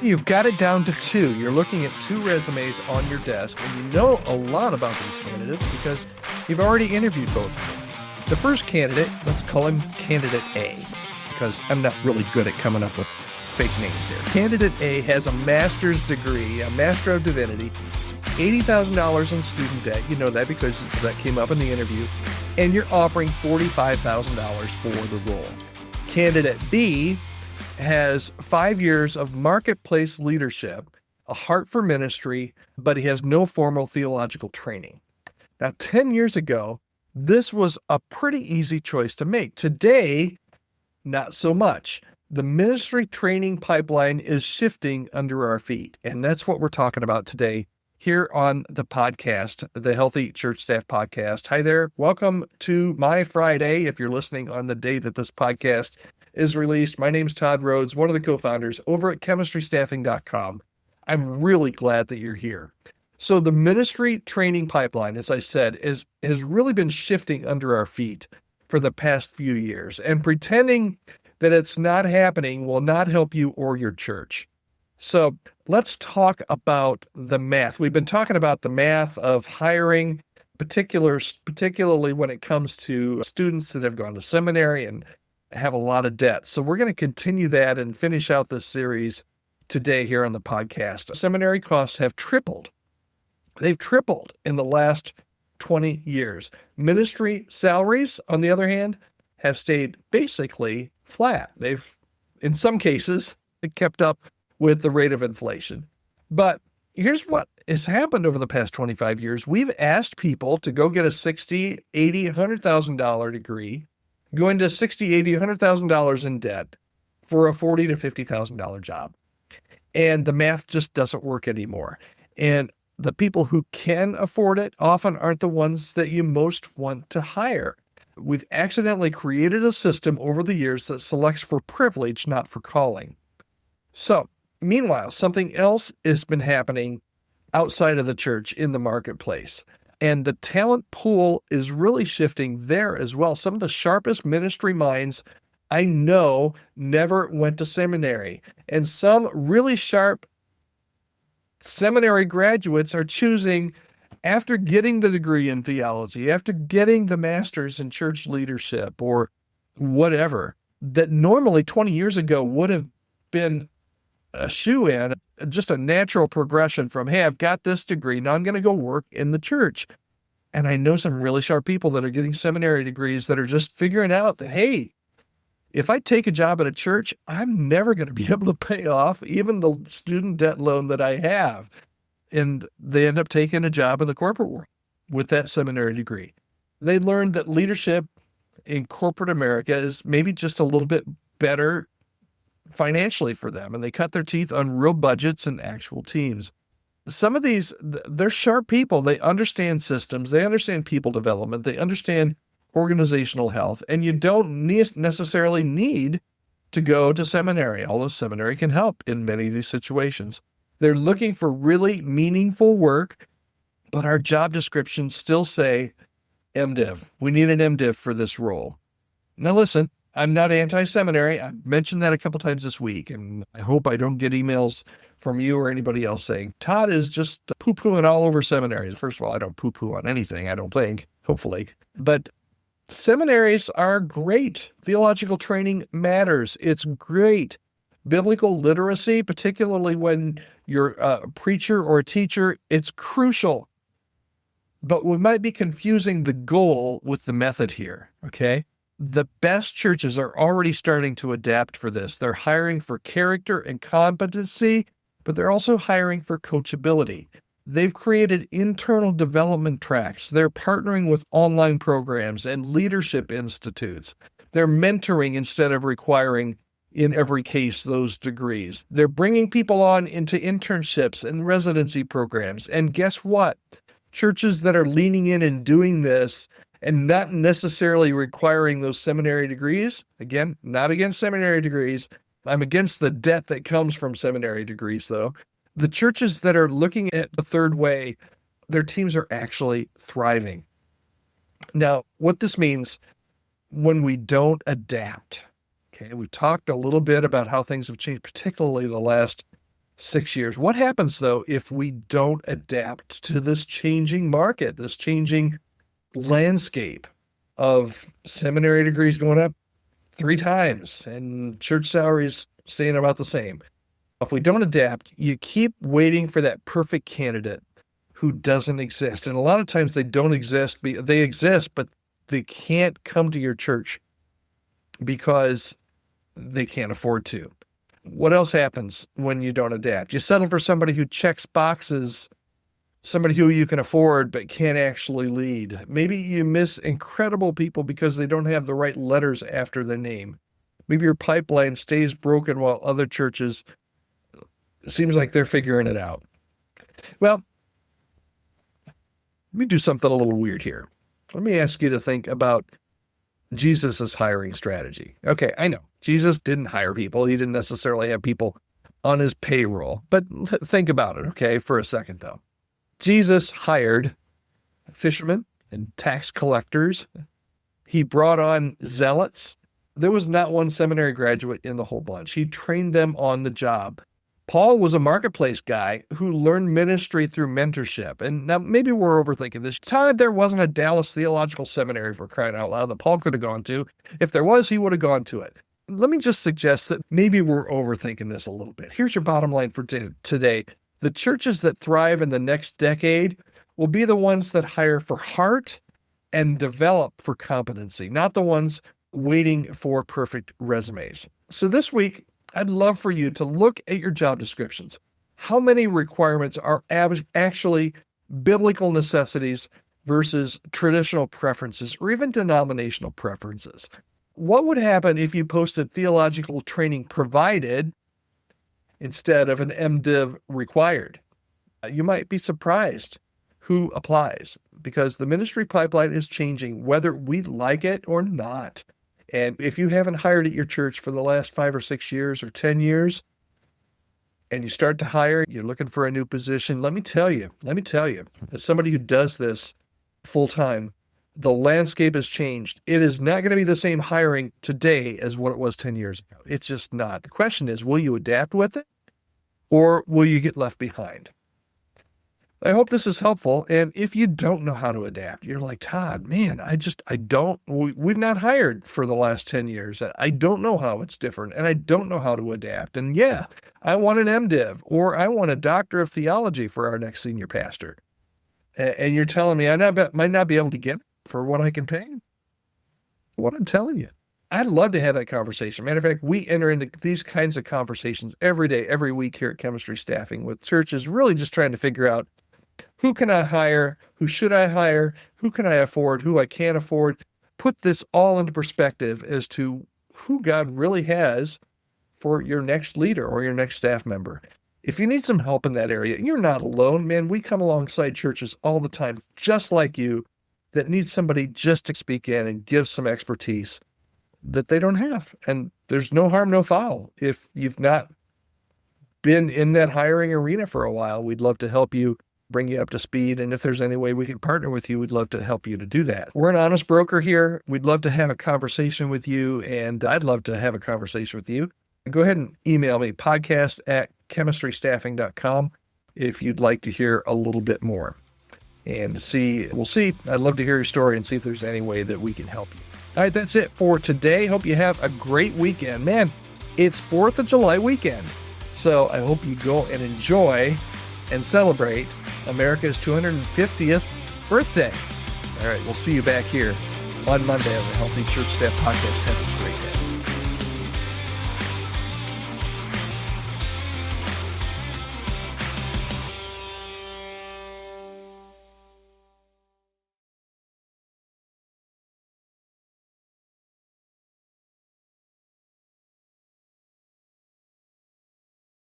You've got it down to two. You're looking at two resumes on your desk, and you know a lot about these candidates because you've already interviewed both of them. The first candidate, let's call him Candidate A, because I'm not really good at coming up with fake names here. Candidate A has a master's degree, a Master of Divinity, $80,000 in student debt. You know that because that came up in the interview. And you're offering $45,000 for the role. Candidate B has 5 years of marketplace leadership, a heart for ministry, but he has no formal theological training. Now, 10 years ago, this was a pretty easy choice to make. Today, not so much. The ministry training pipeline is shifting under our feet, and that's what we're talking about today here on the podcast, the Healthy Church Staff Podcast. Hi there. Welcome to my Friday, if you're listening on the day that this podcast is released. My name is Todd Rhoades, one of the co-founders over at chemistrystaffing.com. I'm really glad that you're here. So the ministry training pipeline, as I said, has really been shifting under our feet for the past few years, and pretending that it's not happening will not help you or your church. So let's talk about the math. We've been talking about the math of hiring, particularly when it comes to students that have gone to seminary and have a lot of debt. So we're going to continue that and finish out this series today here on the podcast. Seminary costs have tripled. They've tripled in the last 20 years. Ministry salaries, on the other hand, have stayed basically flat. They've, in some cases, kept up with the rate of inflation. But here's what has happened over the past 25 years. We've asked people to go get a $60,000, $80,000, $100,000 degree, go into $60,000, $80,000, $100,000 in debt for a $40,000 to $50,000 job. And the math just doesn't work anymore. And the people who can afford it often aren't the ones that you most want to hire. We've accidentally created a system over the years that selects for privilege, not for calling. So, meanwhile, something else has been happening outside of the church in the marketplace. And the talent pool is really shifting there as well. Some of the sharpest ministry minds I know never went to seminary. And some really sharp seminary graduates are choosing, after getting the degree in theology, after getting the master's in church leadership or whatever, that normally 20 years ago would have been a shoe-in, just a natural progression from, hey, I've got this degree, now I'm going to go work in the church. And I know some really sharp people that are getting seminary degrees that are just figuring out that, hey, if I take a job at a church, I'm never going to be able to pay off even the student debt loan that I have. And they end up taking a job in the corporate world with that seminary degree. They learned that leadership in corporate America is maybe just a little bit better financially for them, and they cut their teeth on real budgets and actual teams. Some of these, they're sharp people. They understand systems. They understand people development. They understand organizational health, and you don't necessarily need to go to seminary, although seminary can help in many of these situations. They're looking for really meaningful work, but our job descriptions still say MDiv. We need an MDiv for this role. Now listen, I'm not anti-seminary. I've mentioned that a couple times this week, and I hope I don't get emails from you or anybody else saying, Todd is just poo-pooing all over seminaries. First of all, I don't poo-poo on anything, I don't think, hopefully. But seminaries are great. Theological training matters. It's great. Biblical literacy, particularly when you're a preacher or a teacher, it's crucial. But we might be confusing the goal with the method here, okay? The best churches are already starting to adapt for this. They're hiring for character and competency, but they're also hiring for coachability. They've created internal development tracks. They're partnering with online programs and leadership institutes. They're mentoring instead of requiring, in every case, those degrees. They're bringing people on into internships and residency programs. And guess what? Churches that are leaning in and doing this and not necessarily requiring those seminary degrees, again, not against seminary degrees. I'm against the debt that comes from seminary degrees, though. The churches that are looking at the third way, their teams are actually thriving. Now, what this means when we don't adapt, okay, we talked a little bit about how things have changed, particularly the last 6 years. What happens, though, if we don't adapt to this changing market, this changing landscape of seminary degrees going up 3 times and church salaries staying about the same? If we don't adapt, you keep waiting for that perfect candidate who doesn't exist. And a lot of times they don't exist. They exist, but they can't come to your church because they can't afford to. What else happens when you don't adapt? You settle for somebody who checks boxes, somebody who you can afford but can't actually lead. Maybe you miss incredible people because they don't have the right letters after their name. Maybe your pipeline stays broken while other churches, it seems like they're figuring it out. Well, let me do something a little weird here. Let me ask you to think about Jesus' hiring strategy. Okay, I know Jesus didn't hire people. He didn't necessarily have people on his payroll. But think about it, okay, for a second, though. Jesus hired fishermen and tax collectors. He brought on zealots. There was not one seminary graduate in the whole bunch. He trained them on the job. Paul was a marketplace guy who learned ministry through mentorship. And now maybe we're overthinking this. Todd, there wasn't a Dallas Theological Seminary, for crying out loud, that Paul could have gone to. If there was, he would have gone to it. Let me just suggest that maybe we're overthinking this a little bit. Here's your bottom line for today. The churches that thrive in the next decade will be the ones that hire for heart and develop for competency, not the ones waiting for perfect resumes. So this week, I'd love for you to look at your job descriptions. How many requirements are actually biblical necessities versus traditional preferences or even denominational preferences? What would happen if you posted theological training provided instead of an MDiv required? You might be surprised who applies because the ministry pipeline is changing whether we like it or not. And if you haven't hired at your church for the last 5 or 6 years or 10 years, and you start to hire, you're looking for a new position, let me tell you, as somebody who does this full time, the landscape has changed. It is not going to be the same hiring today as what it was 10 years ago. It's just not. The question is, will you adapt with it or will you get left behind? I hope this is helpful. And if you don't know how to adapt, you're like, Todd, man, we've not hired for the last 10 years. I don't know how it's different and I don't know how to adapt. And yeah, I want an MDiv or I want a doctor of theology for our next senior pastor. And you're telling me I might not be able to get it for what I can pay? What I'm telling you. I'd love to have that conversation. Matter of fact, we enter into these kinds of conversations every day, every week here at Chemistry Staffing with churches really just trying to figure out who can I hire? Who should I hire? Who can I afford? Who I can't afford? Put this all into perspective as to who God really has for your next leader or your next staff member. If you need some help in that area, you're not alone, man. We come alongside churches all the time, just like you, that need somebody just to speak in and give some expertise that they don't have. And there's no harm, no foul. If you've not been in that hiring arena for a while, we'd love to help you, bring you up to speed. And if there's any way we can partner with you, we'd love to help you to do that. We're an honest broker here. We'd love to have a conversation with you, and I'd love to have a conversation with you. Go ahead and email me, podcast@chemistrystaffing.com, if you'd like to hear a little bit more. And we'll see. I'd love to hear your story and see if there's any way that we can help you. All right, that's it for today. Hope you have a great weekend. Man, it's 4th of July weekend. So I hope you go and enjoy and celebrate America's 250th birthday. All right, we'll see you back here on Monday on the Healthy Church Staff Podcast. Have a great